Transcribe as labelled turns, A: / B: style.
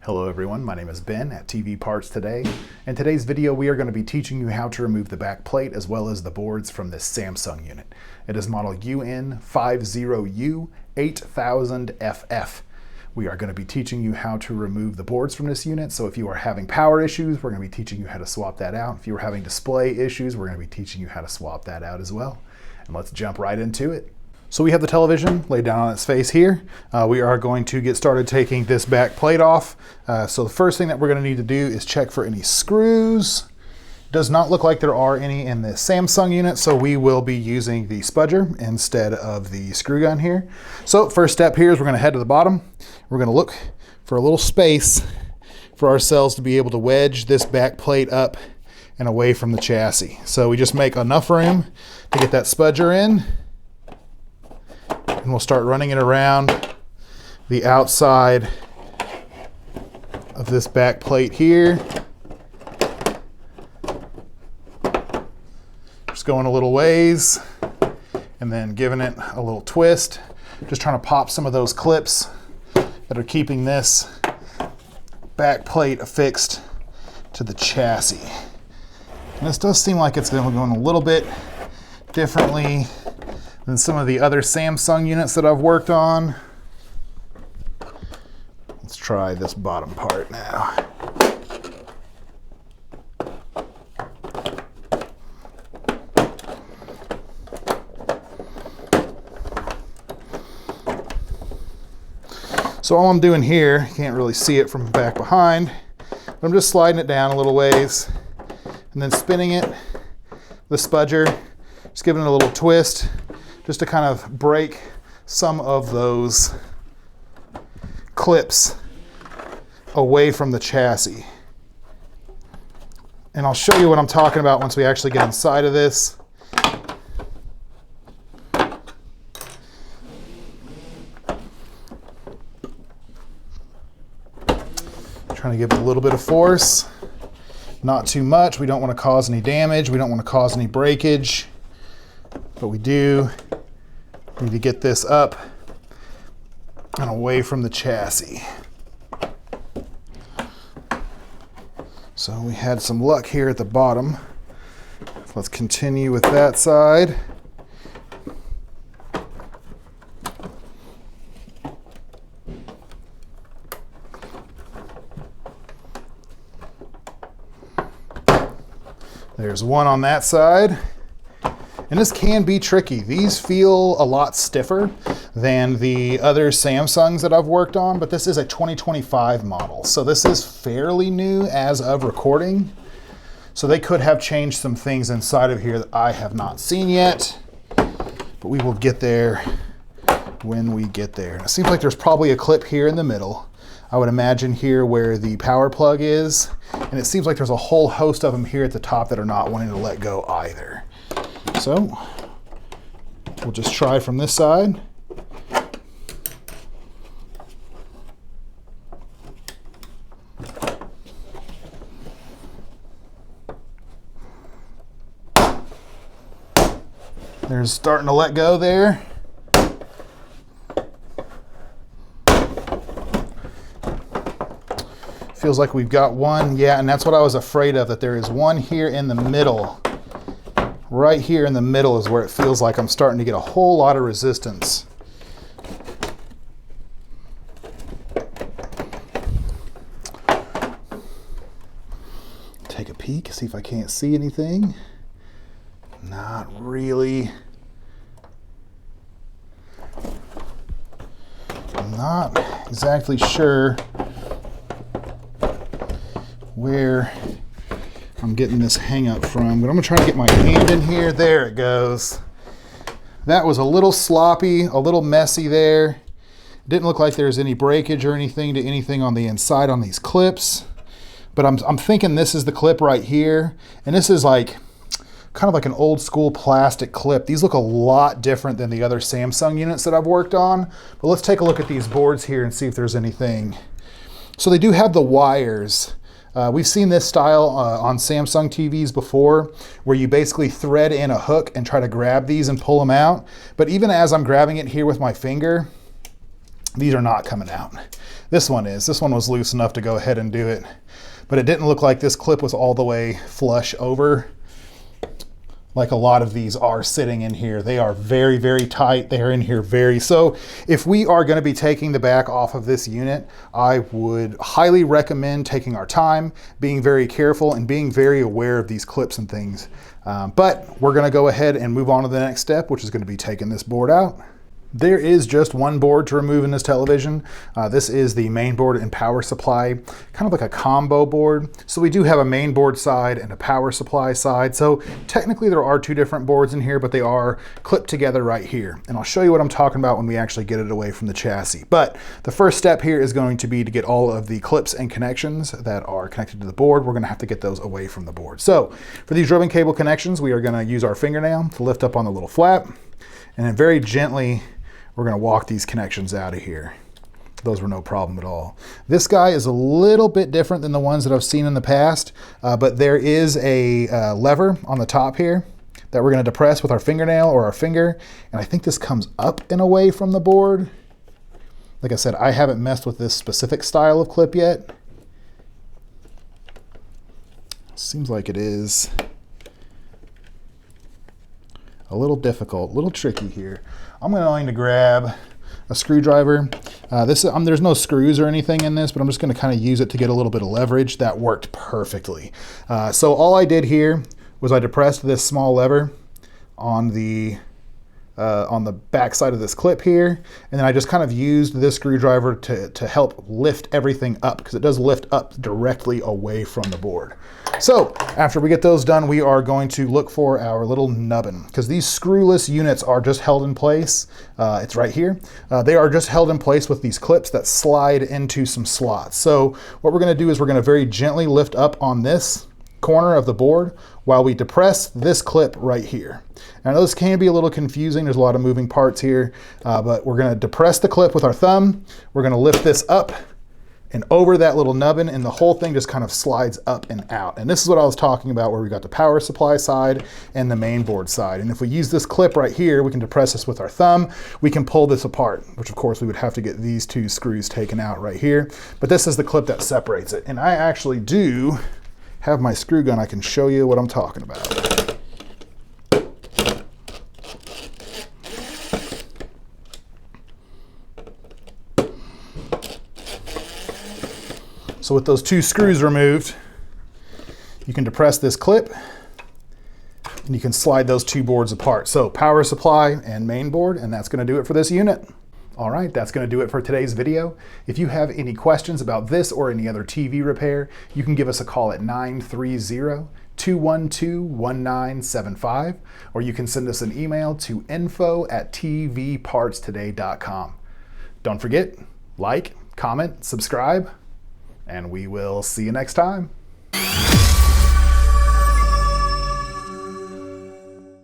A: Hello everyone, my name is Ben at TV Parts Today. In today's video we are going to be teaching you how to remove the back plate as well as the boards from this Samsung unit. It is model UN50U8000FF. We are going to be teaching you how to remove the boards from this unit, so if you are having power issues, we're going to be teaching you how to swap that out. If you are having display issues, we're going to be teaching you how to swap that out as well. And let's jump right into it. So we have the television laid down on its face here. We are going to get started taking this back plate off. So the first thing that we're going to need to do is check for any screws. Does not look like there are any in the Samsung unit, so we will be using the spudger instead of the screw gun here. So first step here is we're going to head to the bottom. We're going to look for a little space for ourselves to be able to wedge this back plate up and away from the chassis. So we just make enough room to get that spudger in. And we'll start running it around the outside of this back plate here. Just going a little ways and then giving it a little twist. Just trying to pop some of those clips that are keeping this back plate affixed to the chassis. And this does seem like it's going a little bit differently than some of the other Samsung units that I've worked on. Let's try this bottom part now. So all I'm doing here, you can't really see it from back behind, but I'm just sliding it down a little ways and then spinning it, the spudger, just giving it a little twist, just to kind of break some of those clips away from the chassis. And I'll show you what I'm talking about once we actually get inside of this. Trying to give it a little bit of force, not too much. We don't want to cause any damage. We don't want to cause any breakage, but we do need to get this up and away from the chassis. So we had some luck here at the bottom. Let's continue with that side. There's one on that side. And this can be tricky. These feel a lot stiffer than the other Samsungs that I've worked on, but this is a 2025 model. So this is fairly new as of recording. So they could have changed some things inside of here that I have not seen yet, but we will get there when we get there. It seems like there's probably a clip here in the middle. I would imagine here where the power plug is, and it seems like there's a whole host of them here at the top that are not wanting to let go either. So we'll just try from this side. There's starting to let go there. Feels like we've got one, yeah, and that's what I was afraid of, that there is one here in the middle. Right here in the middle is where it feels like I'm starting to get a whole lot of resistance. Take a peek, see if I can't see anything. Not really. I'm not exactly sure where I'm getting this hang up from, but I'm gonna try to get my hand in here. There it goes. That was a little sloppy, a little messy there. Didn't look like there's any breakage or anything to anything on the inside on these clips, but I'm thinking this is the clip right here, and this is like kind of like an old school plastic clip. These look a lot different than the other Samsung units that I've worked on, but let's take a look at these boards here and see if there's anything. So they do have the wires. We've seen this style on Samsung TVs before, where you basically thread in a hook and try to grab these and pull them out. But even as I'm grabbing it here with my finger, These are not coming out. This one is. This one was loose enough to go ahead and do it, but it didn't look like this clip was all the way flush over like a lot of these are sitting in here. They are very, very tight. They are in here so if we are going to be taking the back off of this unit, I would highly recommend taking our time, being very careful, and being very aware of these clips and things. But we're going to go ahead and move on to the next step, which is going to be taking this board out. There is just one board to remove in this television. This is the main board and power supply, kind of like a combo board. So we do have a main board side and a power supply side. So technically there are two different boards in here, but they are clipped together right here. And I'll show you what I'm talking about when we actually get it away from the chassis. But the first step here is going to be to get all of the clips and connections that are connected to the board. We're gonna have to get those away from the board. So for these driven cable connections, we are gonna use our fingernail to lift up on the little flap, and then very gently we're going to walk these connections out of here. Those were no problem at all. This guy is a little bit different than the ones that I've seen in the past, but there is a lever on the top here that we're going to depress with our fingernail or our finger, and I think this comes up and away from the board. Like I said, I haven't messed with this specific style of clip yet. Seems like it is a little difficult, a little tricky here. I'm going to grab a screwdriver. There's no screws or anything in this, but I'm just going to kind of use it to get a little bit of leverage. That worked perfectly. So all I did here was I depressed this small lever on the back side of this clip here, and then I just kind of used this screwdriver to help lift everything up, because it does lift up directly away from the board. So after we get those done, we are going to look for our little nubbin, because these screwless units are just held in place. It's right here. They are just held in place with these clips that slide into some slots. So what we're going to do is we're going to very gently lift up on this corner of the board while we depress this clip right here. Now this can be a little confusing. There's a lot of moving parts here, but we're going to depress the clip with our thumb. We're going to lift this up and over that little nubbin, and the whole thing just kind of slides up and out. And this is what I was talking about, where we got the power supply side and the main board side. And if we use this clip right here, we can depress this with our thumb. We can pull this apart, which of course we would have to get these two screws taken out right here. But this is the clip that separates it. And I actually do have my screw gun. I can show you what I'm talking about. So with those two screws removed, you can depress this clip and you can slide those two boards apart. So power supply and main board, and that's going to do it for this unit. All right, that's going to do it for today's video. If you have any questions about this or any other TV repair, you can give us a call at 930-212-1975, or you can send us an email to info@tvpartstoday.com. Don't forget, like, comment, subscribe, and we will see you next time.